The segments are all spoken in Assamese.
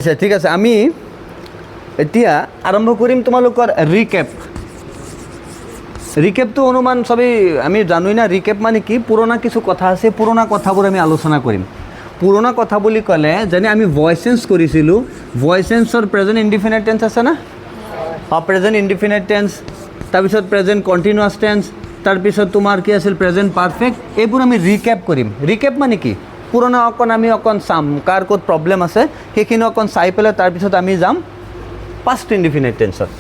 আচ্ছা ঠিক আছে, আমি এতিয়া আৰম্ভ কৰিম তোমালোকৰ ৰিকেপটো অনুমান সবেই আমি জানোই না। ৰিকেপ মানে কি, পুৰণা কিছু কথা আছে, পুৰণা কথাবোৰ আমি আলোচনা কৰিম। পুৰণা কথা বুলি ক'লে যেনে আমি ভইচ চেঞ্জ কৰিছিলোঁ, ভইচ চেঞ্জৰ প্ৰেজেণ্ট ইনডিফিনিট টেন্স আছে না, প্ৰেজেণ্ট ইনডিফিনিট টেন্স, তাৰপিছত প্ৰেজেণ্ট কণ্টিনিউৱাছ টেন্স, তাৰপিছত তোমাৰ কি আছিল প্ৰেজেণ্ট পাৰফেক্ট, এইবোৰ আমি ৰিকেপ কৰিম। ৰিকেপ মানে কি, পুৰণা আমি অকণ চাম, কাৰ ক'ত প্ৰব্লেম আছে সেইখিনি অকণ চাই পেলাই তাৰপিছত আমি যাম পাষ্ট ইনডিফিনিট টেন্সত।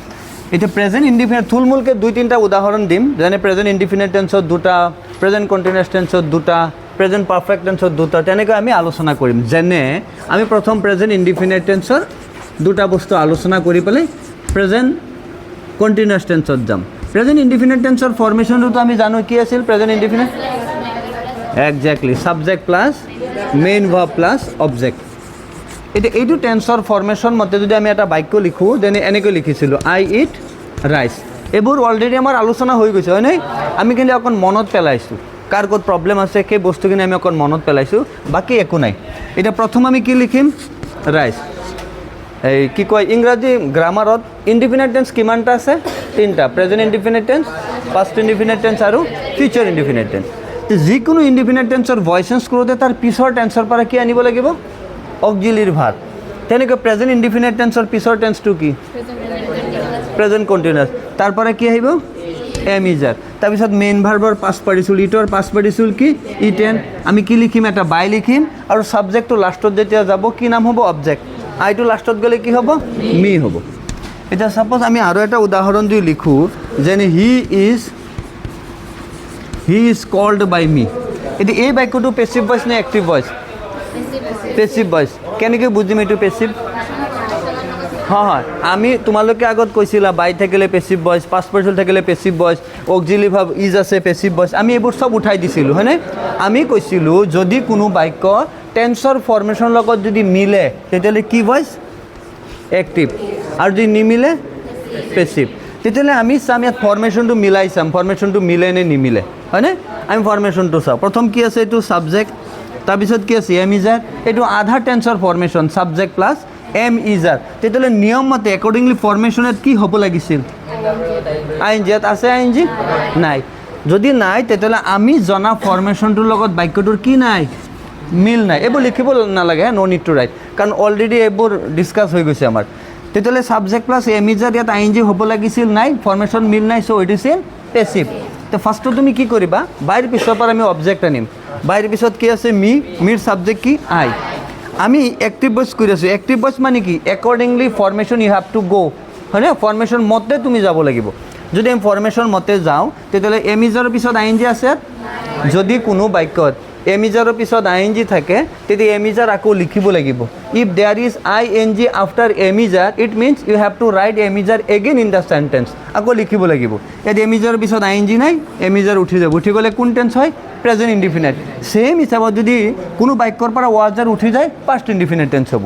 এতিয়া প্ৰেজেণ্ট ইনডিফিনিট থুলমূলকৈ 2-3টা উদাহৰণ দিম, যেনে প্ৰেজেণ্ট ইনডিফিনিট টেন্সত 2টা, প্ৰেজেণ্ট কণ্টিনিউৱাছ টেন্সত 2টা, প্ৰেজেণ্ট পাৰফেক্ট টেন্সত 2টা, তেনেকৈ আমি আলোচনা কৰিম। যেনে আমি প্ৰথম প্ৰেজেণ্ট ইনডিফিনিট টেন্সৰ 2টা বস্তু আলোচনা কৰি পেলাই প্ৰেজেণ্ট কণ্টিনিউৱাছ টেন্সত যাম। প্ৰেজেণ্ট ইনডিফিনিট টেন্সৰ ফৰ্মেশ্যনটোতো আমি জানো কি আছিল, present indefinite exactly subject plus main verb plus object. এতিয়া এইটো টেন্সৰ ফৰ্মেশ্যন মতে যদি আমি এটা বাক্য লিখোঁ, যেনে এনেকৈ লিখিছিলোঁ আই ইট ৰাইচ। এইবোৰ অলৰেডি আমাৰ আলোচনা হৈ গৈছে হয় নাই, আমি কিন্তু অকণ মনত পেলাইছোঁ, কাৰ ক'ত প্ৰব্লেম আছে সেই বস্তুখিনি আমি অকণ মনত পেলাইছোঁ, বাকী একো নাই। এতিয়া প্ৰথম আমি কি লিখিম, ৰাইচ। এই কি কয় ইংৰাজী গ্ৰামাৰত ইনডিফিনিট টেন্স কিমানটা আছে, 3টা, present indefinite tense, past indefinite tense আৰু ফিউচাৰ ইনডিফিনিট টেন্স। যিকোনো ইনডিফিনিট টেন্সৰ ভইচ চেঞ্জ কৰোঁতে তাৰ পিছৰ টেন্সৰ পৰা কি আনিব লাগিব, অক্সিলিয়াৰী ভাৰ্ব। তেনেকৈ প্ৰেজেণ্ট ইনডিফিনিট টেন্সৰ পিছৰ টেন্সটো কি, প্ৰেজেণ্ট কণ্টিনিউৱাছ, তাৰ পৰা কি আহিব এম ইজাৰ, তাৰপিছত মেইন ভাৰ্বৰ পাষ্ট পাৰ্টিচিপল, ইটৰ পাষ্ট পাৰ্টিচিপল কি ইটেন, আমি কি লিখিম এটা বাই লিখিম, আৰু ছাবজেক্টটো লাষ্টত যেতিয়া যাব কি নাম হ'ব, অবজেক্ট। আইটো লাষ্টত গ'লে কি হ'ব, মি হ'ব। এতিয়া ছাপ'জ আমি আৰু এটা উদাহৰণ দি লিখোঁ, যেনে হি ইজ কল্ড বাই মি। এতিয়া এই বাক্যটো পেচিভ ভইচ নে এক্টিভ ভইচ, পেচিভ ভইচ। কেনেকৈ বুজিম এইটো পেচিভ, হয় আমি তোমালোকে আগত কৈছিলা বাই থাকিলে পেচিভ ভইচ, পাষ্ট পাৰ্টিচিপল থাকিলে passive voice, auxiliary verb is আছে পেচিভ ভইচ, আমি এইবোৰ চব উঠাই দিছিলোঁ হয়নে। আমি কৈছিলোঁ যদি কোনো বাক্য টেন্সৰ ফৰ্মেশ্যনৰ লগত যদি মিলে তেতিয়াহ'লে কি ভইচ, এক্টিভ, আৰু যদি নিমিলে পেচিভ। তেতিয়াহ'লে আমি চাম ইয়াত ফৰ্মেশ্যনটো মিলাই চাম, ফৰ্মেশ্যনটো মিলে নে নিমিলে হয়নে। আমি ফৰ্মেশ্যনটো চাওঁ, প্ৰথম কি আছে এইটো ছাবজেক্ট, তাৰপিছত কি আছে এম ইজাৰ, এইটো আধা টেন্সৰ ফৰ্মেশ্যন ছাবজেক্ট প্লাছ এম ইজাৰ। তেতিয়াহ'লে নিয়ম মতে একৰ্ডিংলি ফৰ্মেশ্যনত কি হ'ব লাগিছিল, আই এন জি। ইয়াত আছে আই এন জি নাই, যদি নাই তেতিয়াহ'লে আমি জনা ফৰ্মেশ্যনটোৰ লগত বাক্যটোৰ কি নাই, মিল নাই। এইবোৰ লিখিব নালাগে, ন' নিড টু ৰাইট, কাৰণ অলৰেডি এইবোৰ ডিছকাছ হৈ গৈছে আমাৰ। তেতিয়াহ'লে ছাবজেক্ট প্লাছ এম ইজাৰ ইয়াত আই এন জি হ'ব লাগিছিল, নাই, ফৰ্মেশ্যন মিল নাই, চ' ইট ইজ ইন পেচিভ। তো ফাৰ্ষ্টত তুমি কি কৰিবা, বাইৰ পিছৰ পৰা আমি অবজেক্ট আনিম, বাইৰ পিছত কি আছে মি, মিৰ ছাবজেক্ট কি আই। আমি এক্টিভ ভইচ কৰি আছোঁ, এক্টিভ ভইচ মানে কি accordingly formation you have to go' হয়নে, ফৰ্মেশ্যন মতে তুমি যাব লাগিব। যদি আমি ফৰ্মেশ্যন মতে যাওঁ তেতিয়াহ'লে এম ইজাৰৰ পিছত আই এন জি আছে, যদি কোনো বাক্যত এম ইজাৰৰ পিছত আই এন জি থাকে তেতিয়া এম ইজাৰ আকৌ লিখিব লাগিব। If there is I N G after am is are it means you have to write am is are again in the sentence, আকৌ লিখিব লাগিব। ইয়াত এম ইজাৰৰ পিছত আই এন জি নাই, এম ইজাৰ উঠি যাব, উঠি গ'লে কোন টেন্স হয়, প্ৰেজেণ্ট ইনডিফিনিট। ছেইম হিচাপত যদি কোনো বাক্যৰ পৰা ৱাজাৰ উঠি যায় পাষ্ট ইনডিফিনিট টেন্স হ'ব।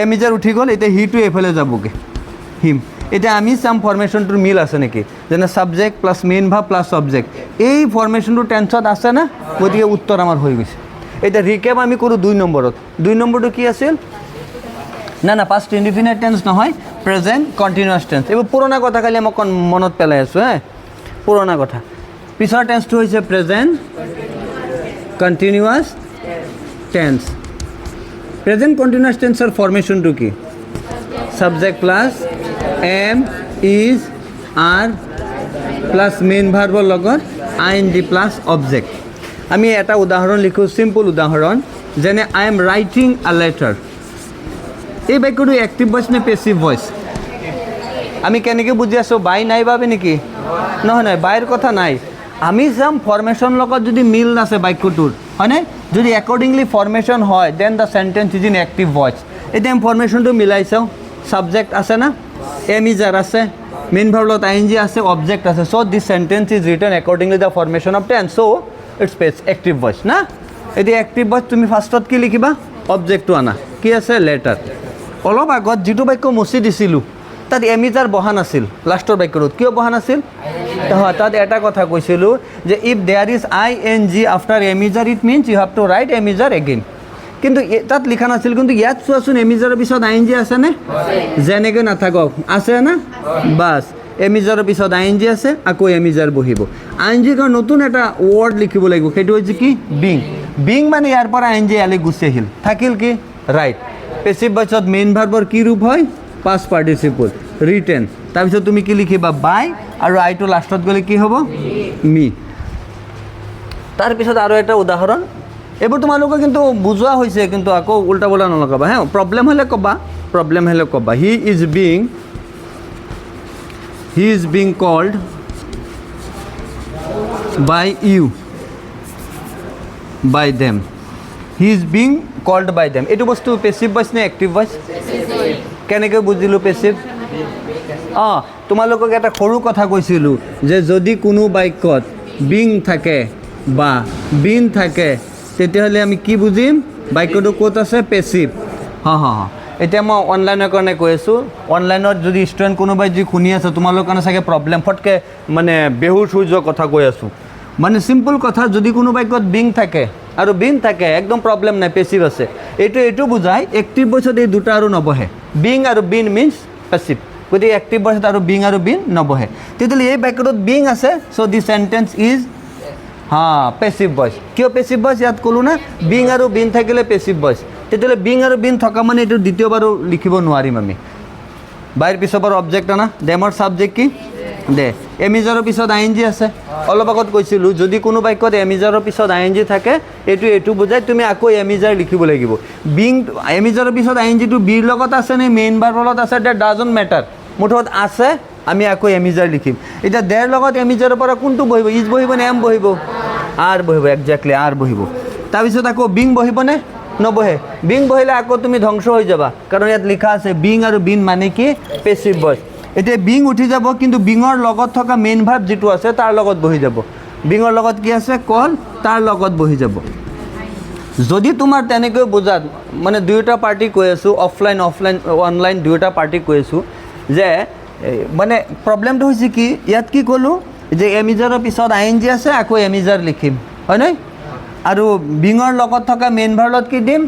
এম ইজাৰ উঠি গ'ল, এতিয়া হিটো এইফালে যাবগৈ, হিম। এতিয়া আমি চাম ফৰ্মেশ্যনটোৰ মিল আছে নেকি, যেনে subject plus main verb plus object, এই ফৰ্মেশ্যনটো টেন্সত আছে না, গতিকে উত্তৰ আমাৰ হৈ গৈছে। এতিয়া ৰিকেপ আমি কৰোঁ 2 নম্বৰত। 2 নম্বৰটো কি আছিল, না পাষ্ট ইনডিফিনিট টেন্স নহয়, প্ৰেজেণ্ট কণ্টিনিউৱাছ টেন্স। এইবোৰ পুৰণা কথা খালি আমি অকণ মনত পেলাই আছোঁ পুৰণা কথা। পিছৰ টেন্সটো হৈছে present continuous tense. Present continuous টেন্সৰ ফৰ্মেশ্যনটো কি, subject plus am is are plus main ভাৰ্বৰ লগত I N G plus object. আমি এটা উদাহৰণ লিখোঁ, চিম্পল উদাহৰণ, যেনে I am writing a letter. এই বাক্যটো এক্টিভ ভইচ নে পেচিভ ভইচ, আমি কেনেকৈ বুজি আছোঁ, বাই নাই বাবে নেকি, নহয় বাইৰ কথা নাই। আমি চাম ফৰ্মেশ্যনৰ লগত যদি মিল নাছে বাক্যটোৰ হয়নে, যদি একৰ্ডিংলি ফৰ্মেশ্যন হয় then the sentence is in active voice. এতিয়া আমি ফৰ্মেশ্যনটো মিলাই চাওঁ, ছাবজেক্ট আছে না, এম ইজাৰ আছে, মেইন ভাৰ্বৰ লগত আই এন জি আছে, অবজেক্ট আছে, so' this sentence is written accordingly the formation of tense, so' it's active voice না। এতিয়া এক্টিভ ভইচ তুমি ফাৰ্ষ্টত কি লিখিবা, অবজেক্টটো আনা, কি আছে লেটাৰ। অলপ আগত যিটো বাক্য মচি দিছিলোঁ তাত এম ইজাৰ বহা নাছিল, লাষ্টৰ বাক্যটোত কিয় বহা নাছিল, তাত এটা কথা কৈছিলোঁ যে if there is I N G after am is are it means you have to write am is are again. কিন্তু তাত লিখা নাছিল, কিন্তু ইয়াত চোৱাচোন এমিজাৰৰ পিছত আই এন জি আছেনে? যেনেকৈ নাথাকক আছে না? বাছ এমিজাৰৰ পিছত আই এন জি আছে, আকৌ এমিজাৰ বহিব। আই এন জিৰ কাৰণে নতুন এটা ৱৰ্ড লিখিব লাগিব, সেইটো হৈছে কি? বিং। বিং মানে ইয়াৰ পৰা আই এন জি ইয়ালৈ গুচি আহিল, থাকিল কি? ৰাইট। পেচিভ ভইচত মেইন ভাৰ্বৰ কি ৰূপ হয়? Past participle, written. তাৰপিছত তুমি কি লিখিবা? বাই, আৰু আইটো লাষ্টত গ'লে কি হ'ব? মি। তাৰপিছত আৰু এটা উদাহৰণ, এইবোৰ তোমালোকে কিন্তু বুজোৱা হৈছে, কিন্তু আকৌ উল্টা পোল্টা নলগাবা হে। প্ৰব্লেম হ'লে ক'বা, প্ৰব্লেম হ'লে ক'বা। He is being called by you, by them. He is being called by them. এইটো বস্তু পেচিভ ভইচ নে এক্টিভ ভইচ? কেনেকৈ বুজিলোঁ পেচিভ? তোমালোকক এটা সৰু কথা কৈছিলোঁ যে যদি কোনো বাক্যত বিং থাকে বা বিন থাকে, তেতিয়াহ'লে আমি কি বুজিম? বাক্যটো ক'ত আছে? পেচিভ। এতিয়া মই অনলাইনৰ কাৰণে কৈ আছোঁ। অনলাইনত যদি ষ্টুডেণ্ট কোনোবাই যদি শুনি আছে, তোমালোকৰ কাৰণে চাগে প্ৰব্লেম, ফটকৈ মানে বেহুচ হৈ যোৱা কথা কৈ আছোঁ। মানে চিম্পল কথা, যদি কোনো বাক্যত বিং থাকে আৰু বিন থাকে, একদম প্ৰব্লেম নাই, পেচিভ আছে। এইটো বুজায় এক্টিভ ভইচত এই দুটা আৰু নবহে। বিং আৰু বিন মিনছ পেচিভ। গতিকে এক্টিভ ভইচত আৰু বিন নবহে। তেতিয়াহ'লে এই বাক্যটোত বিং আছে, চ' দি চেণ্টেন্স ইজ পেচিভ ভইচ। কিয় পেচিভ ভইচ? ইয়াত ক'লোঁ না, বিং আৰু বিন থাকিলে পেচিভ ভইচ। তেতিয়াহ'লে বিং আৰু বিন থকা মানে এইটো দ্বিতীয়বাৰো লিখিব নোৱাৰিম আমি। বাইৰ পিছৰ পৰা অবজেক্ট আনা, ডেমৰ ছাবজেক্ট কি? দে। এমিজাৰৰ পিছত আই এন জি আছে। অলপ আগত কৈছিলোঁ, যদি কোনো বাক্যত এমিজাৰৰ পিছত আই এন জি থাকে, এইটো বুজাই তুমি আকৌ এমিজাৰ লিখিব লাগিব। বিং এমিজাৰৰ পিছত আই এন জিটো বিৰ লগত আছে নে মেইন ভাৰ্বৰ লগত আছে? ডেট ডাজন্ট মেটাৰ, মুঠত আছে, আমি আকৌ এমিজাৰ লিখিম। এতিয়া দেৰ লগত এমিজাৰৰ পৰা কোনটো বহিব? ইজ বহিব নে এম বহিব? আৰ বহিব, একজেক্টলি আৰ বহিব। তাৰপিছত আকৌ বিং বহিবনে? নবহে। বিং বহিলে আকৌ তুমি ধ্বংস হৈ যাবা, কাৰণ ইয়াত লিখা আছে বিং আৰু বিন মানে কি? Passive voice. এতিয়া বিং উঠি যাব, কিন্তু বিঙৰ লগত থকা মেইন ভাৰ্ব যিটো আছে তাৰ লগত বহি যাব। বিঙৰ লগত কি আছে? কল, তাৰ লগত বহি যাব। যদি তোমাৰ তেনেকৈ বুজাত, মানে দুয়োটা পাৰ্টি কৈ আছোঁ, অনলাইন দুয়োটা পাৰ্টি কৈ আছোঁ যে মানে প্ৰব্লেমটো হৈছে কি? ইয়াত কি ক'লোঁ যে এমিজাৰৰ পিছত আই এন জি আছে, আকৌ এমিজাৰ লিখিম, হয় নাই? আৰু বিঙৰ লগত থকা মেইন ভাৰ্বত কি দিম?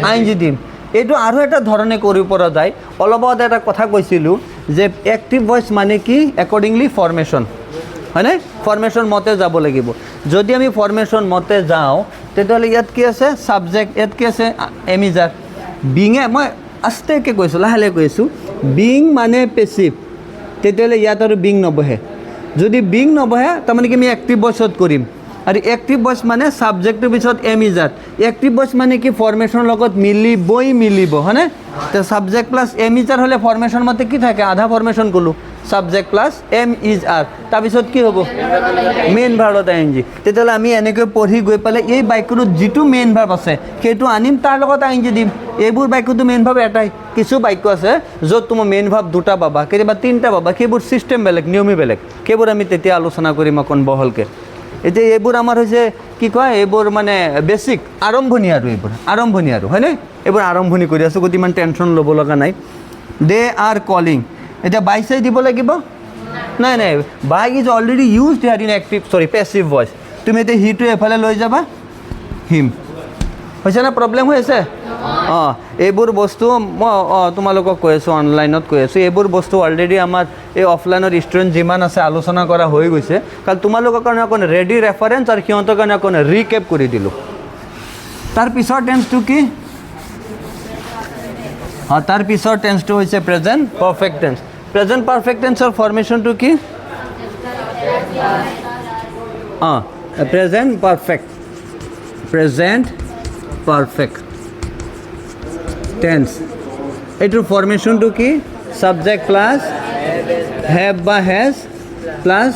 আই এন জি দিম। এইটো আৰু এটা ধৰণে কৰিব পৰা যায়। অলপ আগতে এটা কথা কৈছিলোঁ যে এক্টিভ ভইচ মানে কি? একৰ্ডিংলি ফৰ্মেশ্যন, হয়নে? ফৰ্মেশ্যন মতে যাব লাগিব। যদি আমি ফৰ্মেশ্যন মতে যাওঁ, তেতিয়াহ'লে ইয়াত কি আছে? ছাবজেক্ট। ইয়াত কি আছে? এমিজাৰ। বিঙে, মই আস্তেকৈ কৈছোঁ, লাহে লাহে কৈছোঁ, বিং মানে পেচিভ, তেতিয়াহ'লে ইয়াত আৰু বিং নবহে। যদি বিং নবহে, তাৰমানে কি আমি এক্টিভ ভইচত কৰিম। আৰু এক্টিভ ভইচ মানে ছাবজেক্টৰ পিছত এমিজাৰ। এক্টিভ ভইচ মানে কি? ফৰ্মেশ্যনৰ লগত মিলিব, হয়নে? তো ছাবজেক্ট প্লাছ এমিজাৰ হ'লে ফৰ্মেশ্যন মতে কি থাকে? আধা ফৰ্মেশ্যন ক'লোঁ, subject plus am is are. তাৰপিছত কি হ'ব? মেইন ভাৰ্বত আই এন জি। তেতিয়াহ'লে আমি এনেকৈ পঢ়ি গৈ পেলাই এই বাক্যটোত যিটো মেইন ভাৰ্ব আছে সেইটো আনিম, তাৰ লগত আই এন জি দিম। এইবোৰ বাক্যটো মেইন ভাৰ্ব এটাই। কিছু বাক্য আছে য'ত তোমাৰ মেইন ভাৰ্ব দুটা পাবা, কেতিয়াবা তিনিটা পাবা, সেইবোৰ ছিষ্টেম বেলেগ, নিয়মে বেলেগ। সেইবোৰ আমি তেতিয়া আলোচনা কৰিম অকণ বহলকৈ। এতিয়া এইবোৰ আমাৰ হৈছে কি কয়? এইবোৰ মানে বেছিক আৰম্ভণি আৰু এইবোৰ আৰম্ভণি আৰু, হয়নে? এইবোৰ আৰম্ভণি কৰি আছোঁ, গতিকে ইমান টেনশ্যন ল'ব লগা নাই। They are calling. এতিয়া বাই চাই দিব লাগিব? নাই, by is already used here in passive voice. তুমি এতিয়া হিটো এফালে লৈ যাবা, হিম। হৈছে না? প্ৰব্লেম হৈ আছে? এইবোৰ বস্তু মই তোমালোকক কৈ আছোঁ, অনলাইনত কৈ আছোঁ। এইবোৰ বস্তু অলৰেডি আমাৰ এই অফলাইনৰ ষ্টুডেণ্ট যিমান আছে আলোচনা কৰা হৈ গৈছে। কাৰণ তোমালোকৰ কাৰণে অকণ ৰেডি ৰেফাৰেঞ্চ আৰু সিহঁতৰ কাৰণে অকণ ৰিকেপ কৰি দিলোঁ। তাৰ পিছৰ টেন্সটো কি? তাৰ পিছৰ টেন্সটো হৈছে present perfect tense. Present perfect টেন্সৰ ফৰ্মেশ্যনটো কি? Present perfect tense. এইটোৰ ফৰ্মেশ্যনটো কি? ছাবজেক্ট প্লাছ হেভ বা হেজ প্লাছ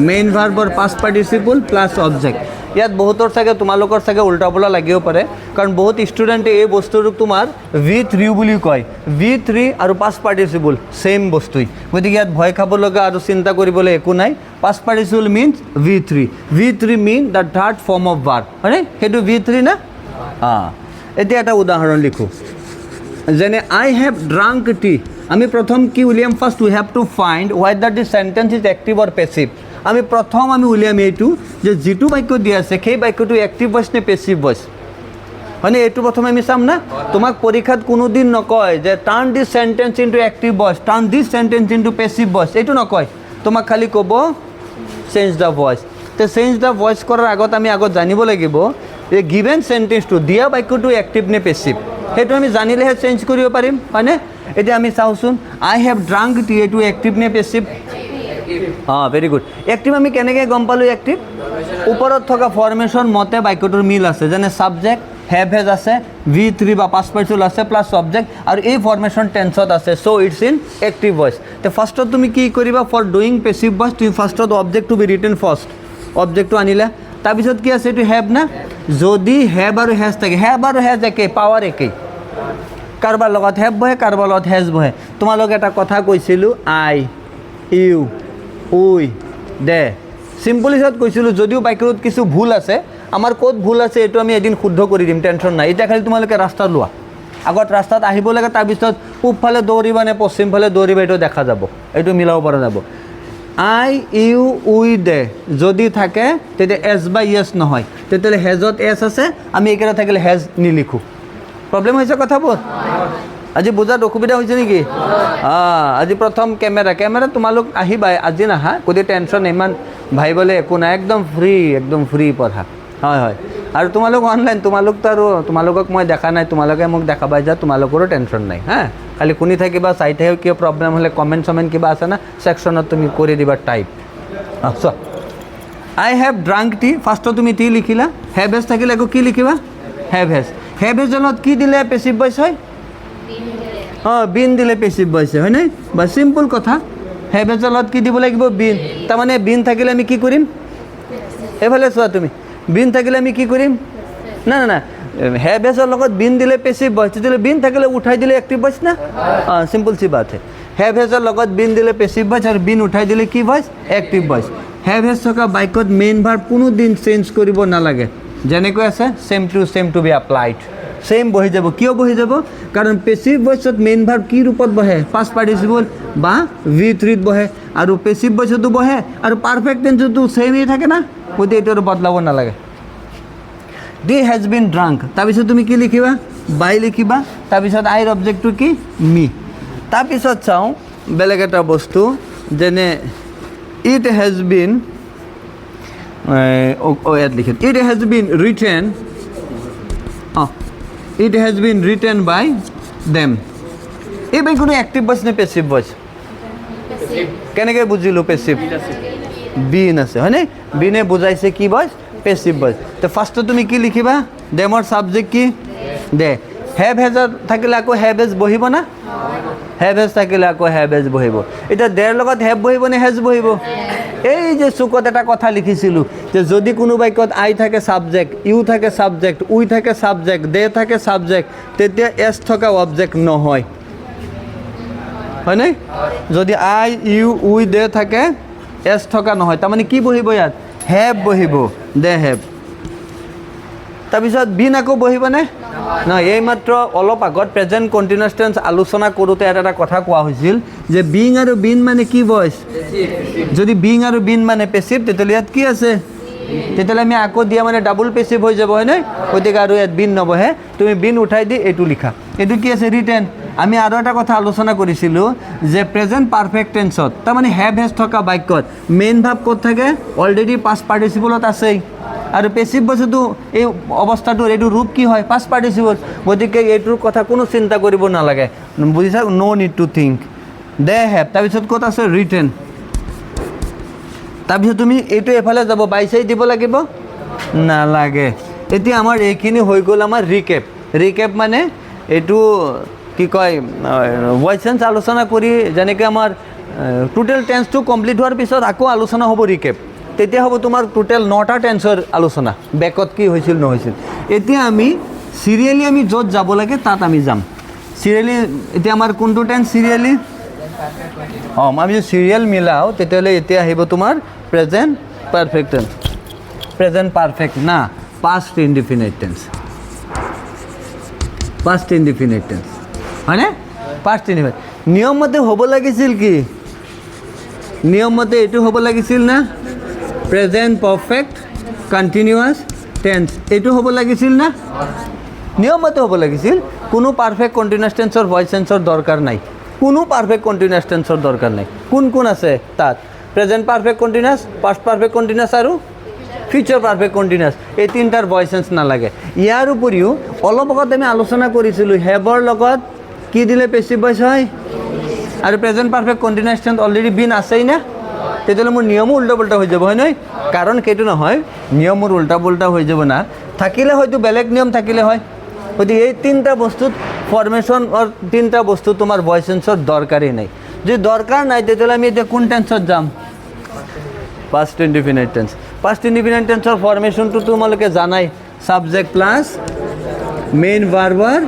মেইন ভাৰ্বৰ পাষ্ট পাৰ্টিচিপল প্লাছ অবজেক্ট। ইয়াত বহুতৰ চাগে, তোমালোকৰ চাগে উল্টা পোলা লাগিব পাৰে, কাৰণ বহুত ষ্টুডেণ্টে এই বস্তুটোক তোমাৰ V3 বুলি কয়। V3 আৰু পাষ্ট পাৰ্টিচিপল ছেইম বস্তুই, গতিকে ইয়াত ভয় খাব লগা আৰু চিন্তা কৰিবলৈ একো নাই। Past participle means V3 mean the third form of verb, হয়নে? সেইটো V3 না? এতিয়া এটা উদাহৰণ লিখোঁ, যেনে আই হেভ ড্ৰাংক টি। আমি প্ৰথম কি উলিয়াম? First we have to find whether the sentence is active or passive. আমি উলিয়াম এইটো যে যিটো বাক্য দিয়া আছে সেই বাক্যটো এক্টিভ ভইচ নে পেচিভ ভইচ, হয়নে? এইটো প্ৰথমে আমি চাম না। তোমাক পৰীক্ষাত কোনোদিন নকয় যে টাৰ্ণ দিছ চেণ্টেন্স ইনটু এক্টিভ ভইচ, টাৰ্ণ দিছ চেণ্টেন্স ইনটু পেছিভ ভইচ, এইটো নকয়। তোমাক খালি ক'ব চেঞ্জ দ্য ভইচ। তো চেঞ্জ দ্য ভইচ কৰাৰ আগত আমি জানিব লাগিব যে গিভেন চেণ্টেন্সটো, দিয়া বাক্যটো এক্টিভ নে পেছিভ, সেইটো আমি জানিলেহে চেঞ্জ কৰিব পাৰিম, হয়নে? এতিয়া আমি চাওঁচোন, আই হেভ ড্ৰাংক টি, এইটো এক্টিভ নে পেছিভ? অঁ, ভেৰি গুড। এক্টিভ আমি কেনেকৈ গম পালোঁ এক্টিভ? ওপৰত থকা ফৰ্মেশ্যন মতে বাক্যটোৰ মিল আছে, যেনে ছাবজেক্ট হেভ হেজ আছে, V3 বা পাষ্ট পাৰ্টিচিপল আছে প্লাছ অবজেক্ট, আৰু এই ফৰ্মেশ্যন টেন্সত আছে, চ' ইটছ ইন এক্টিভ ভইচ। তো ফাৰ্ষ্টত তুমি কি কৰিবা? ফৰ ডুইং পেছিভ ভইচ তুমি ফাৰ্ষ্টত object to be written first, অবজেক্টটো আনিলা। তাৰপিছত কি আছে? এইটো হেভ না। যদি হেভ আৰু হেজ থাকে, হেভ আৰু হেজ একেই, পাৱাৰ একেই, কাৰোবাৰ লগত হেভ বহে, কাৰোবাৰ লগত হেজ বহে। তোমালোকে এটা কথা কৈছিলোঁ, আই, ইউ, উই, দে, চিম্পল হিচাপত কৈছিলোঁ। যদিও বাক্যটোত কিছু ভুল আছে, আমাৰ ক'ত ভুল আছে এইটো আমি এদিন শুদ্ধ কৰি দিম, টেনশ্যন নাই। এতিয়া খালি তোমালোকে ৰাস্তা লোৱা, আগত ৰাস্তাত আহিব লাগে, তাৰপিছত পূবফালে দৌৰিবা নে পশ্চিমফালে দৌৰিবা এইটো দেখা যাব, এইটো মিলাব পৰা যাব। আই, ইউ, উই, দে যদি থাকে তেতিয়া এছ বা য়েছ নহয়, তেতিয়াহ'লে হেজত এছ আছে, আমি এইকেইটা থাকিলে হেজ নিলিখোঁ। প্ৰব্লেম হৈছে কথাবোৰ? আজি বুজাত অসুবিধা হৈছে নেকি? আজি প্ৰথম কেমেৰা তোমালোক আহিবা, আজি নাহা, গতিকে টেনশ্যন ইমান ভাবিবলৈ একো নাই, একদম ফ্ৰী পঢ়া। হয় হয়, আৰু তোমালোক অনলাইন, তোমালোকতো আৰু তোমালোকক মই দেখা নাই, তোমালোকে মোক দেখাবা যা, তোমালোকৰো টেনশ্যন নাই হা। খালি শুনি থাকিবা, চাই থাকিব, কিয় প্ৰব্লেম হ'লে কমেণ্ট কিবা আছে না ছেকশ্যনত তুমি কৰি দিবা টাইপ। চোৱা, আই হেভ ড্ৰাংক টি, ফাৰ্ষ্টত তুমি টি লিখিলা, হেভ হেজ থাকিলে আকৌ কি লিখিবা? Have has. হেভ হেজৰ লগত কি দিলে পেছিভ ভইচ হয়? অঁ, বিন দিলে পেছিভ ভইচ হয় নাই? বা চিম্পল কথা, হেভ হেজৰ লগত কি দিব লাগিব? বিন। তাৰমানে বিন থাকিলে আমি কি কৰিম? এইফালে চোৱা তুমি, বিন থাকিলে আমি কি কৰিম? না না না, হেভ হেজৰ লগত বিন দিলে পেছিভ ভইচ, তেতিয়াহ'লে বিন থাকিলে উঠাই দিলে এক্টিভ ভইচ না? অঁ, চিম্পল চি বাত হে। হেভ হেজৰ লগত বিন দিলে পেছিভ ভইচ, আৰু বিন উঠাই দিলে কি voice? Active voice. Have has থকা বাক্যত মেইন ভাৰ্ব কোনো দিন চেঞ্জ কৰিব নালাগে, যেনেকৈ আছে চেম টু বি এপ্লাইড, চেম বহি যাব। কিয় বহি যাব? কাৰণ পেছিভ ভইচত মেইন ভাৰ্ব কি ৰূপত বহে? পাষ্ট পাৰ্টিচিপল বা V3ত বহে, আৰু পেছিভ ভইচতো বহে, আৰু পাৰফেক্ট টেন্সতো চেমেই থাকে না, গতিকে এইটো আৰু বদলাব নালাগে। দি হেজ বিন ড্ৰাংক, তাৰপিছত তুমি কি লিখিবা? বাই লিখিবা, তাৰপিছত আইৰ অবজেক্টটো কি? মি। তাৰপিছত চাওঁ বেলেগ এটা বস্তু, যেনে ইট হেজ বিন, ইয়াত লিখিম, it has been written, it has been written by them. এই বাক্যটো এক্টিভ ভইচ নে পেছিভ ভইচ? কেনেকৈ বুজিলোঁ পেছিভ? বিন আছে হয়নে? বিনে বুজাইছে কি ভইচ? Passive voice. তো ফাৰ্ষ্টত তুমি কি লিখিবা? দেমৰ ছাবজেক্ট কি? দে। হেভ হেজত থাকিলে আকৌ হেভ হেজ বহিব না? হেভ হেজ থাকিলে আকৌ হেভ হেজ বহিব। এতিয়া দেৰ লগত হেভ বহিব নে হেজ বহিব? এই যে চুকত এটা কথা লিখিছিলোঁ যে যদি কোনো বাক্যত আই থাকে ছাবজেক্ট, ইউ থাকে ছাবজেক্ট, উই থাকে ছাবজেক্ট, দে থাকে ছাবজেক্ট, তেতিয়া এছ থকা অবজেক্ট নহয়, হয়নে? যদি আই, ইউ, উই, দে থাকে, এছ থকা নহয়, তাৰমানে কি বহিব ইয়াত? হেভ বহিব, দে হেভ। তাৰপিছত বিন আকৌ বহিবনে? নহয়, এইমাত্ৰ অলপ আগত প্ৰেজেণ্ট কণ্টিনিউৱাছ টেন্স আলোচনা কৰোঁতে এটা কথা কোৱা হৈছিল যে বিং আৰু বিন মানে কি ভইচ? যদি বিং আৰু বিন মানে পেছিভ, তেতিয়াহ'লে ইয়াত কি আছে? তেতিয়াহ'লে আমি আকৌ দিয়া মানে ডাবল পেছিভ হৈ যাব হয়নে? গতিকে আৰু ইয়াত বিন নবহে, তুমি বিন উঠাই দি এইটো লিখা। এইটো কি আছে? ৰিটেন। আমি আৰু এটা কথা আলোচনা কৰিছিলোঁ যে প্ৰেজেণ্ট পাৰফেক্ট টেন্সত, তাৰমানে হেভ হেজ থকা বাক্যত মেইন ভাৱ ক'ত থাকে? অলৰেডি পাষ্ট পাৰ্টিচিপলত আছেই, আৰু পেছিভ ভইচতো এই অৱস্থাটোৰ এইটো ৰূপ কি হয়? Past participle. গতিকে এইটোৰ কথা কোনো চিন্তা কৰিব নালাগে, বুজিছা? No' need to think. They have, তাৰপিছত ক'ত আছে? ৰিটেন। তাৰপিছত তুমি এইটো এফালে যাব, বাই চাই দিব লাগিব নালাগে। এতিয়া আমাৰ এইখিনি হৈ গ'ল আমাৰ ৰিকেপ। ৰিকেপ মানে এইটো কি কয়, ভইচ চেঞ্জ আলোচনা কৰি যেনেকৈ আমাৰ টোটেল টেন্সটো কমপ্লিট হোৱাৰ পিছত আকৌ আলোচনা হ'ব ৰিকেপ, তেতিয়া হ'ব তোমাৰ টোটেল 9টা টেন্সৰ আলোচনা, বেকত কি হৈছিল নহৈছিল। এতিয়া আমি চিৰিয়েলি আমি য'ত যাব লাগে তাত আমি যাম। চিৰিয়েলি এতিয়া আমাৰ কোনটো টেন্স চিৰিয়েলি? আমি যদি চিৰিয়েল মিলাওঁ তেতিয়াহ'লে এতিয়া আহিব তোমাৰ present perfect tense. Present perfect না, past indefinite tense. Past indefinite tense হয়নে? পাষ্ট ইনডিফিনিট নিয়ম মতে হ'ব লাগিছিল কি? নিয়ম মতে এইটো হ'ব লাগিছিল না? প্ৰেজেণ্ট পাৰফেক্ট কণ্টিনিউৱাছ টেন্স, এইটো হ'ব লাগিছিল না? নিয়মমতে হ'ব লাগিছিল কোনো পাৰফেক্ট কণ্টিনিউয়াছ টেন্সৰ ভইচ চেঞ্চৰ দৰকাৰ নাই কোনো পাৰফেক্ট কণ্টিনিউয়াছ টেন্সৰ দৰকাৰ নাই কোন আছে তাত present perfect continuous past perfect continuous আৰু ফিউচাৰ পাৰফেক্ট কণ্টিনিউয়াছ এই তিনিটাৰ ভইচ চেঞ্চ নালাগে ইয়াৰ উপৰিও অলপ আগত আমি আলোচনা কৰিছিলোঁ হেভৰ লগত কি দিলে পেছিভ ভইচ হয় আৰু present perfect continuous tense already been আছেই না তেতিয়াহ'লে মোৰ নিয়মো উল্টা পুল্টা হৈ যাব হয় নহয় কাৰণ সেইটো নহয় নিয়ম মোৰ উল্টা পুল্টা হৈ যাব না থাকিলে হয়তো বেলেগ নিয়ম থাকিলে হয় গতিকে এই তিনিটা বস্তুত ফৰ্মেশ্যনৰ তিনিটা বস্তু তোমাৰ ভইচ চেঞ্চৰ দৰকাৰেই নাই যদি দৰকাৰ নাই তেতিয়াহ'লে আমি এতিয়া কোন টেন্সত যাম past indefinite tense past indefinite টেন্সৰ ফৰ্মেশ্যনটো তোমালোকে জানাই ছাবজেক্ট প্লাছ মেইন ভাৰ্বৰ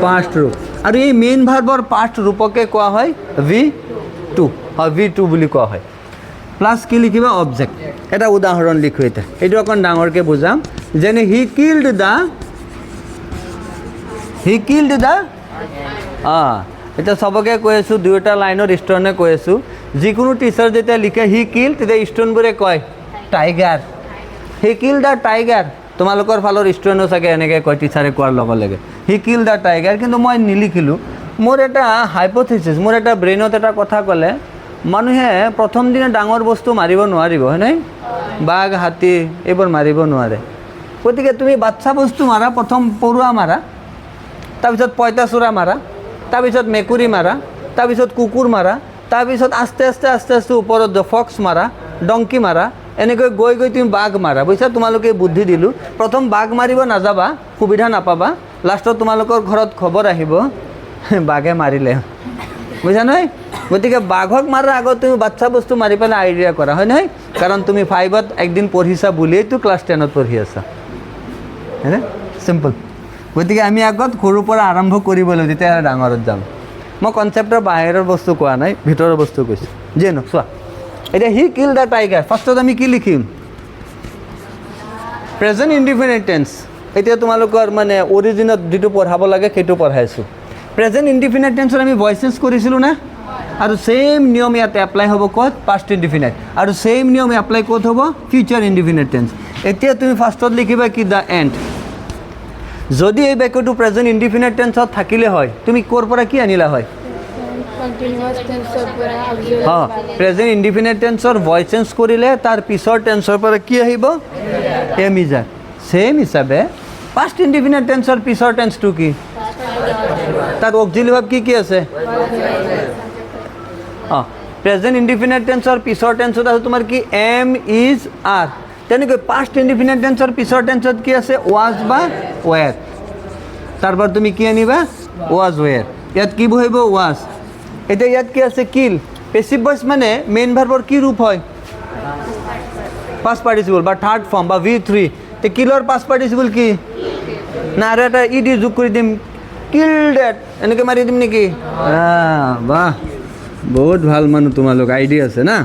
পাষ্ট ৰূপ আৰু এই মেইন ভাৰ্বৰ পাষ্ট ৰূপকে কোৱা হয় V2 হয় V2 বুলি কোৱা হয় প্লাছ কি লিখিবা অবজেক্ট এটা উদাহৰণ লিখো এতিয়া এইটো অকণ ডাঙৰকৈ বুজাম যেনে হি কিল্ড দ্য এতিয়া চবকে কৈ আছোঁ দুয়োটা লাইনৰ ষ্টুডেণ্টে কৈ আছোঁ যিকোনো টিচাৰ যেতিয়া লিখে হি কিল তেতিয়া ষ্টুডেণ্টবোৰে কয় tiger he kill the tiger তোমালোকৰ ফালৰ ষ্টুডেণ্টো চাগে এনেকৈ কয় টিচাৰে কোৱাৰ লগে লগে হি কিল দ্য টাইগাৰ কিন্তু মই নিলিখিলোঁ মোৰ এটা হাইপথিচিছ মোৰ এটা ব্ৰেইনত এটা কথা ক'লে মানুহে প্ৰথম দিনা ডাঙৰ বস্তু মাৰিব নোৱাৰিব হয় নাই বাঘ হাতী এইবোৰ মাৰিব নোৱাৰে গতিকে তুমি বাচ্চা বস্তু মাৰা প্ৰথম পৰুৱা মাৰা তাৰপিছত পঁইতাচোৰা মাৰা তাৰপিছত মেকুৰী মাৰা তাৰপিছত কুকুৰ মাৰা তাৰপিছত আস্তে আস্তে ওপৰত ফক্স মাৰা ডংকি মাৰা এনেকৈ গৈ তুমি বাঘ মাৰা বুজিছা তোমালোকে বুদ্ধি দিলোঁ প্ৰথম বাঘ মাৰিব নাযাবা সুবিধা নাপাবা লাষ্টত তোমালোকৰ ঘৰত খবৰ আহিব বাঘে মাৰিলে বুজিছা নহয় গতিকে বাঘক মাৰাৰ আগত তুমি বাচ্চা বস্তু মাৰি পেলাই আইডিয়া কৰা হয় নহয় কাৰণ তুমি 5ত একদিন পঢ়িছা বুলিয়েইতো ক্লাছ 10ত পঢ়ি আছা হয়নে চিম্পল গতিকে আমি আগত সৰুৰ পৰা আৰম্ভ কৰিব লাগিব তেতিয়াহে ডাঙৰত যাম মই কনচেপ্টৰ বাহিৰৰ বস্তু কোৱা নাই ভিতৰৰ বস্তু কৈছোঁ যিয়ে নহওক চোৱা এতিয়া হি কিল দ্য টাইগাৰ ফাৰ্ষ্টত আমি কি লিখিম প্ৰেজেণ্ট ইনডিফিনাইট টেন্স এতিয়া তোমালোকৰ মানে অৰিজিনত যিটো পঢ়াব লাগে সেইটো পঢ়াইছোঁ প্ৰেজেণ্ট ইনডিফিনাইট টেন্সত আমি ভইচ চেঞ্জ কৰিছিলোঁ না আৰু ছেইম নিয়ম ইয়াতে এপ্লাই হ'ব ক'ত পাষ্ট ইনডিফিনাইট আৰু ছেইম নিয়ম এপ্লাই ক'ত হ'ব ফিউচাৰ ইনডিফিনাইট টেন্স এতিয়া তুমি ফাৰ্ষ্টত লিখিবা কি দ্য এণ্ড যদি এই বাক্যটো প্ৰেজেণ্ট ইনডিফিনাইট টেন্সত থাকিলে হয় তুমি ক'ৰ পৰা কি আনিলা হয় অঁ প্ৰেজেণ্ট ইনডিফিনাইট টেন্সৰ ভইচ চেঞ্জ কৰিলে তাৰ পিছৰ টেন্সৰ পৰা কি আহিব এম ইজাৰ ছেইম হিচাপে পাষ্ট ইনডিফিনাইট টেন্সৰ পিছৰ টেন্সটো কি তাত অক্সিলাৰী ভাৰ্ব কি আছে অঁ প্ৰেজেণ্ট ইনডিফিনাইট টেন্সৰ পিছৰ টেন্সত আছে তোমাৰ কি এম ইজ আৰ তেনেকৈ পাষ্ট ইনডিফিনাইট টেন্সৰ পিছৰ টেন্সত কি আছে ৱাজ বা ৱেৰ তাৰপৰা তুমি কি আনিবা ৱাজ ৱেৰ ইয়াত কি বহিব ৱাজ এতিয়া ইয়াত কি আছে কিল পেছিভ ভইচ মানে মেইন ভাৰ্বৰ কি ৰূপ হয় পাষ্ট পাৰ্টিচিপল বা থাৰ্ড ফৰ্ম বা V3 তে কিলৰ পাষ্ট পাৰ্টিচিপল কি না আৰু এটা ই দি যোগ কৰি দিম কিল ডেট এনেকৈ মাৰি দিম নেকি বাহ বহুত ভাল মানুহ তোমালোক আইডিয়া আছে না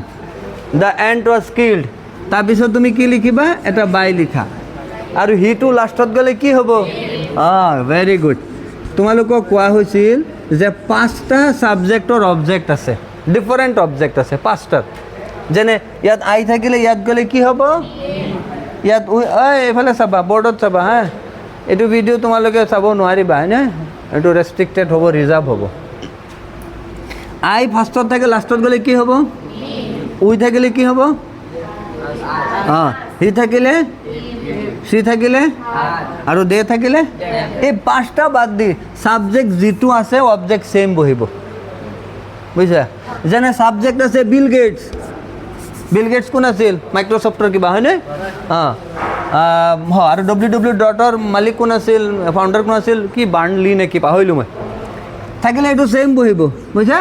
দ্য এণ্ড ৱাজ কিল্ড তাৰপিছত তুমি কি লিখিবা এটা বাই লিখা আৰু হিটো লাষ্টত গ'লে কি হ'ব ভেৰি গুড তোমালোকক কোৱা হৈছিল যে 5টা ছাবজেক্টৰ অবজেক্ট আছে ডিফাৰেণ্ট অবজেক্ট আছে 5টাত যেনে ইয়াত আই থাকিলে ইয়াত গ'লে কি হ'ব ইয়াত এইফালে চাবা বৰ্ডত চাবা হা এইটো ভিডিঅ' তোমালোকে চাব নোৱাৰিবা হয়নে এইটো ৰেষ্ট্ৰিক্টেড হ'ব ৰিজাৰ্ভ হ'ব আই ফাৰ্ষ্টত থাকে লাষ্টত গ'লে কি হ'ব উই থাকিলে কি হ'ব হি থাকিলে সি থাকিলে আৰু দে থাকিলে এই 5টা বাদ দি ছাবজেক্ট যিটো আছে অবজেক্ট ছেইম বহিব বুজিছা যেনে ছাবজেক্ট আছে বিল গেটছ কোন আছিল মাইক্ৰ'ছফ্টৰ কিবা হয়নে আৰু www.ৰ মালিক কোন আছিল ফাউণ্ডাৰ কোন আছিল কি বাৰ্ণলি নে কি পাহৰিলোঁ মই থাকিলে এইটো ছেইম বহিব বুজিছা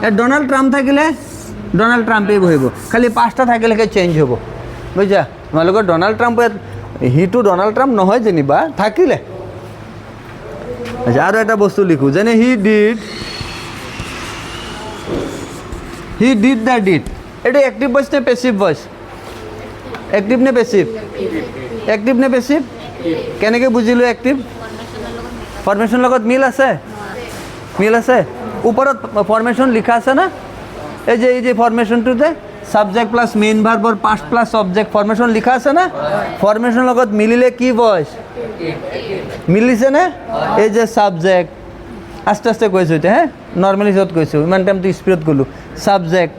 ইয়াত ডনাল্ড ট্ৰাম্প থাকিলে ডনাল্ড ট্ৰাম্পেই বহিব খালি 5টা থাকিলেহে চেঞ্জ হ'ব বুজিছা তোমালোকৰ ডনাল্ড ট্ৰাম্প ইয়াত হিটো ডনাল্ড ট্ৰাম্প নহয় যেনিবা থাকিলে আচ্ছা আৰু এটা বস্তু লিখোঁ যেনে হি ডিড দ্য ডিড এইটো এক্টিভ ভইচ নে পেছিভ ভইচ এক্টিভ নে পেছিভ কেনেকৈ বুজিলোঁ এক্টিভ ফৰ্মেশ্যনৰ লগত মিল আছে ওপৰত ফৰ্মেশ্যন লিখা আছে না এই যে ফৰ্মেশ্যনটো যে সাবজেক্ট প্লাস মেইন ভাৰ্বৰ পাষ্ট প্লাস অবজেক্ট ফৰ্মেশ্যন লিখা আছে না ফৰ্মেশ্যনৰ লগত মিলিলে কি ভইচ মিলিছে না এই যে সাবজেক্ট আস্তে আস্তে কৈছোঁ এতিয়া হে নৰ্মেলি য'ত কৈছোঁ ইমান টাইমটো স্পীডত গ'লোঁ সাবজেক্ট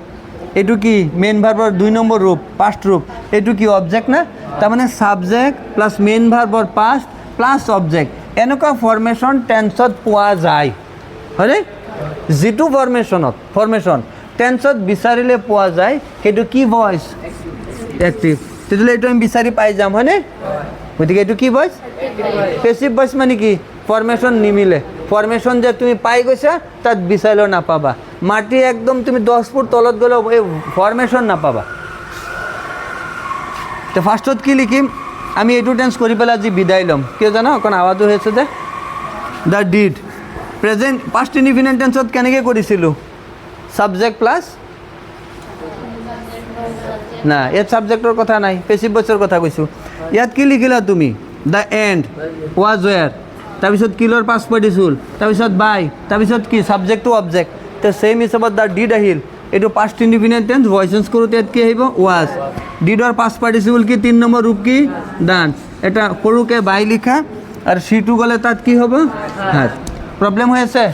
এইটো কি মেইন ভাৰ্বৰ 2 নম্বৰ ৰূপ পাষ্ট ৰূপ এইটো কি অবজেক্ট না তাৰমানে সাবজেক্ট প্লাস মেইন ভাৰ্বৰ পাষ্ট প্লাস অবজেক্ট এনেকুৱা ফৰ্মেশ্যন টেন্সত পোৱা যায় হয়নে যিটো ফৰ্মেশ্যন টেন্সত বিচাৰিলে পোৱা যায় সেইটো কি ভইচ এক্টিভ তেতিয়াহ'লে এইটো আমি বিচাৰি পাই যাম হয়নে গতিকে এইটো কি ভইচ পেছিভ ভইচ মানে কি ফৰ্মেশ্যন নিমিলে ফৰ্মেশ্যন যে তুমি পাই গৈছা তাত বিচাৰিলেও নাপাবা মাটি একদম তুমি 10 ফুট তলত গ'লেও এই ফৰ্মেশ্যন নাপাবা তো ফাৰ্ষ্টত কি লিখিম আমি এইটো টেন্স কৰি পেলাই আজি বিদায় ল'ম কিয় জানো অকণ আৱাজো হৈছে যে the did present past indefinite টেন্সত কেনেকৈ কৰিছিলোঁ সাবজেক্ট প্লাস না ইয়াত সাবজেক্টৰ কথা নাই পেছিভ ভইচৰ কথা কৈছোঁ ইয়াত কি লিখিলা তুমি দ্য এণ্ড ৱাজ ৱেৰ তাৰপিছত কিলৰ পাষ্ট পাৰ্টিচিপল তাৰপিছত বাই তাৰপিছত কি সাবজেক্ট টু অবজেক্ট তো সেম হিচাপত দ্য ডিড আহিল এইটো past indefinite tense voice change কৰোঁতে ইয়াত কি আহিব ৱাজ ডিডৰ পাষ্ট পাৰ্টিচিপল কি 3 নম্বৰ ৰূপ কি ডান এটা সৰুকৈ বাই লিখা আৰু সিটো গ'লে তাত কি হ'ব হাত প্ৰব্লেম হৈ আছে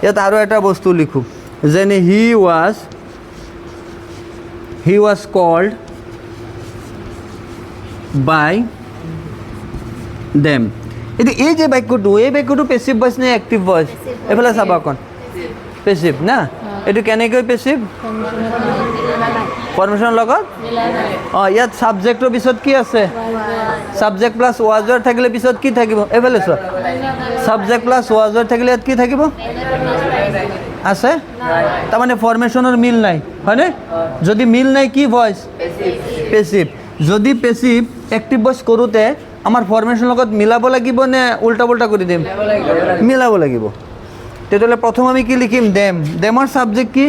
ইয়াত আৰু এটা বস্তু লিখোঁ যেনে হি was called by them এতিয়া এই যে বাক্যটো পেছিভ ভইচ নে এক্টিভ ভইচ এইফালে চাবা অকণ পেছিভ না এইটো কেনেকৈ পেছিভ ফৰ্মেশ্যনৰ লগত অঁ ইয়াত ছাবজেক্টৰ পিছত কি আছে ছাবজেক্ট প্লাছ ৱাজৰ থাকিলে পিছত কি থাকিব এইফালে চোৱা ছাবজেক্ট প্লাছ ৱাজৰ থাকিলে ইয়াত কি থাকিব আছে তাৰমানে ফৰ্মেশ্যনৰ মিল নাই হয়নে যদি মিল নাই কি ভইচ পেছিভ যদি পেছিভ এক্টিভ ভইচ কৰোঁতে আমাৰ ফৰ্মেশ্যনৰ লগত মিলাব লাগিব নে উল্টা পুল্টা কৰি দিম মিলাব লাগিব তেতিয়াহ'লে প্ৰথম আমি কি লিখিম ডেমৰ ছাবজেক্ট কি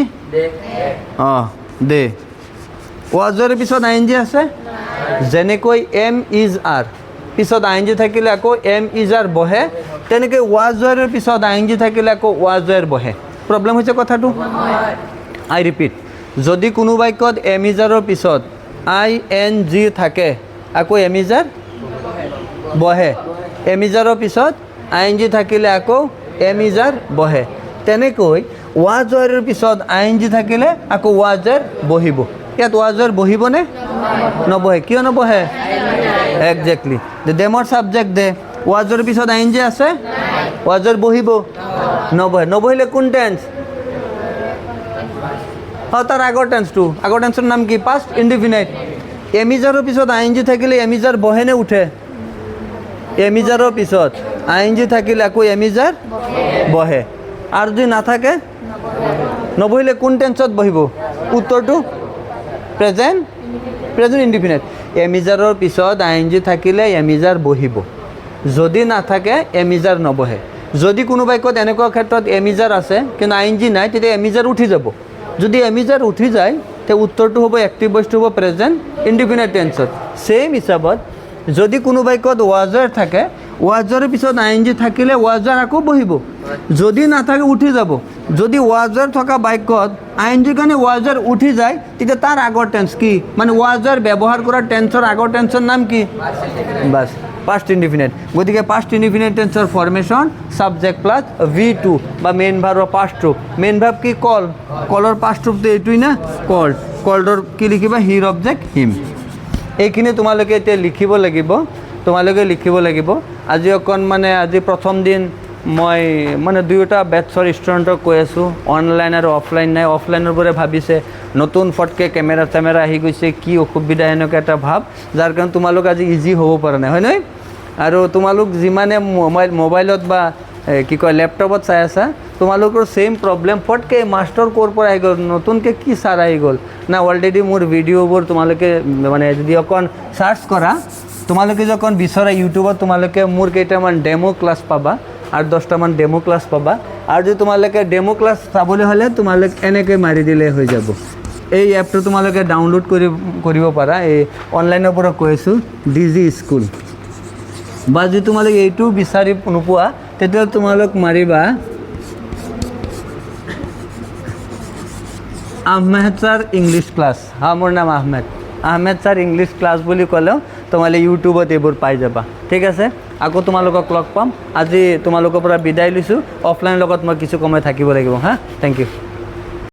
অঁ দে ৱাজৰ পিছত আই এন জি আছে যেনেকৈ এম ইজ আৰ পিছত আই এন জি থাকিলে আকৌ এম ইজ আৰ বহে তেনেকৈ ৱাজৰ পিছত আই এন জি থাকিলে আকৌ ৱাজৰ বহে প্ৰব্লেম হৈছে কথাটো আই ৰিপিট যদি কোনো বাক্যত এম ইজ আৰৰ পিছত আই এন জি থাকে আকৌ এম ইজ আৰ বহে এম ইজ আৰৰ পিছত আই এন জি থাকিলে আকৌ এম ইজ আৰ বহে তেনেকৈ ৱাজৰ পিছত আই এন জি থাকিলে আকৌ ৱাজৰ বহিব ইয়াত ৱাজৰ বহিবনে নবহে কিয় নবহে একজেক্টলি ডেমৰ ছাবজেক্ট দে ৱাজৰ পিছত আই এন জি আছে ৱাজৰ বহিব নবহিলে কোন টেন্স অঁ তাৰ আগৰ টেন্সৰ নাম কি পাষ্ট ইনডিফিনিট এমিজাৰৰ পিছত আই এন জি থাকিলে এমিজাৰ বহে নে উঠে এমিজাৰৰ পিছত আই এন জি থাকিলে আকৌ এমিজাৰ বহে আৰু যদি নাথাকে নবহিলে কোন টেন্সত বহিব উত্তৰটো প্ৰেজেণ্ট ইনডিফিনিট এমিজাৰৰ পিছত আই এন জি থাকিলে এমিজাৰ বহিব যদি নাথাকে এমিজাৰ নবহে যদি কোনো বাক্যত এনেকুৱা ক্ষেত্ৰত এমিজাৰ আছে কিন্তু আই এন জি নাই তেতিয়া এমিজাৰ উঠি যাব যদি এমিজাৰ উঠি যায় তে উত্তৰটো হ'ব এক্টিভ ভইচটো হ'ব প্ৰেজেণ্ট ইনডিফিনিট টেন্সত সেম হিচাপত যদি কোনো বাক্যত ৱাজৰ থাকে ৱাজৰ পিছত আই এন জি থাকিলে ৱাজৰ আকৌ বহিব যদি নাথাকে উঠি যাব যদি ৱাজৰ থকা বাক্যত আই এন জিৰ কাৰণে ৱাজৰ উঠি যায় তেতিয়া তাৰ আগৰ টেন্স কি মানে ৱাজৰ ব্যৱহাৰ কৰা টেন্সৰ আগৰ টেন্সৰ নাম কি বাছ পাষ্ট ইনডিফিনিট গতিকে পাষ্ট ইনডিফিনিট টেন্সৰ ফৰ্মেশ্যন সাবজেক্ট প্লাছ V2 বা মেইন ভাৰ্বৰ পাষ্ট ৰূপ মেইন ভাৰ্ব কি কলৰ পাষ্ট ৰূপটো এইটোই না কল্ডৰ কি লিখিবা হিৰ অবজেক্ট হিম এইখিনি তোমালোকে এতিয়া লিখিব লাগিব আজি অকণ মানে আজি প্ৰথম দিন মই মানে দুয়োটা বেটছৰ ষ্টুডেণ্টক কৈ আছোঁ অনলাইন আৰু অফলাইন নাই অফলাইনৰ বোৰে ভাবিছে নতুন ফটকৈ কেমেৰা আহি গৈছে কি অসুবিধা এনেকুৱা এটা ভাৱ যাৰ কাৰণে তোমালোক আজি ইজি হ'ব পৰা নাই হয় নহয় আৰু তোমালোক যিমানে মোবাইলত বা কি কয় লেপটপত চাই আছা তোমালোকৰ সেম প্ৰব্লেম ফটকৈ মাষ্টৰ ক'ৰ পৰা আহি গ'ল নতুনকৈ কি ছাৰ আহি গ'ল না অলৰেডি মোৰ ভিডিঅ'বোৰ তোমালোকে মানে যদি অকণ চাৰ্চ কৰা তোমালোকে যখন বিচৰা ইউটিউবত তোমালোকে মোৰ কেইটামান ডেমো ক্লাছ পাবা আৰু 10টামান ডেমো ক্লাছ পাবা আৰু যদি তোমালোকে ডেমো ক্লাছ চাবলৈ হ'লে তোমালোক এনেকৈ মাৰি দিলে হৈ যাব এই এপটো তোমালোকে ডাউনলোড কৰিব পাৰা এই অনলাইনৰ পৰা কৈ আছোঁ ডিজি স্কুল বা যদি তোমালোকে এইটো বিচাৰি নোপোৱা তেতিয়া তোমালোক মাৰিবা আহমেদ ছাৰ ইংলিছ ক্লাছ। হা, মোৰ নাম Ahmed. Ahmed sir English class বুলি ক'লেও তোমালোকে ইউটিউবত এইবোৰ পাই যাবা। ঠিক আছে, আকৌ তোমালোকক লগ পাম। আজি তোমালোকৰ পৰা বিদায় লৈছোঁ। অফলাইনৰ লগত মই কিছু সময় থাকিব লাগিব। হা, থেংক ইউ।